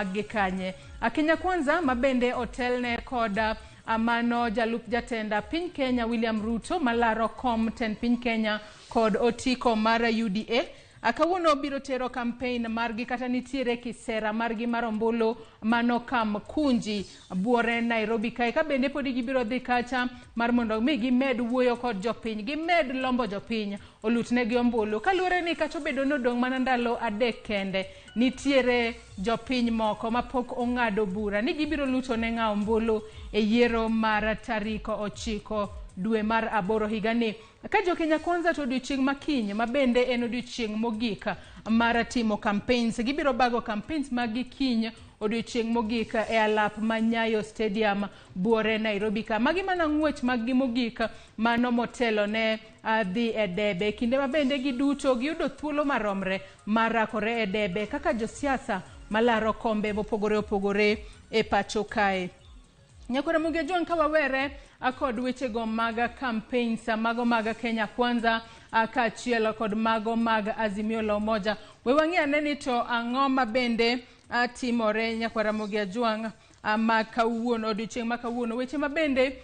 Gikanye. Kenya Kwanza mabende otelne koda amano jalup jatenda piny Kenya William Ruto malaro kom ten piny Kenya kod otiko mara UDA. Akawuono biro tero campaign margi kata nitiere kisera margi marombolo mano kam kunji buore Nairobi kae ka bende podi gibiro dhi kacha mar mondo mi gimed wuoyo kod jopiny, gimed lombo jopiny olutnegi ombulu. Kaluore ni kacho bedo nodong' mana ndalo adek kende, nitiere jopiny moko mapok ong'ado bura ni gibiro luto ne ng'a ombulu e yiero mar tarik 9 dwe mar 8 higani. Ka jo Kenya Kwanza to odiochieng' makiny mabende en odiochieng' mogik mar timo campaigns, gibiro bago campaigns magi kiny odiochieng' mogik e alap ma Nyayo Stadium buore Nairobi ka. Magi mana ng'wech magi mogik mano motelo ne dhi e debe, kinde mabende giduto giyudo thuolo maromre marakore e debe kaka josiasa malaro kombe mopogore opogore e pacho kae. Nyakora Muge John kawawere kod wechego mag campaigns mago mag Kenya Kwanza kaachiel kod mago mag Azimio la Umoja. We wang'e ane ni to ang'o mabende timore Nyakora Muge John ma kawuono, odiochieng' ma kawuono, weche mabende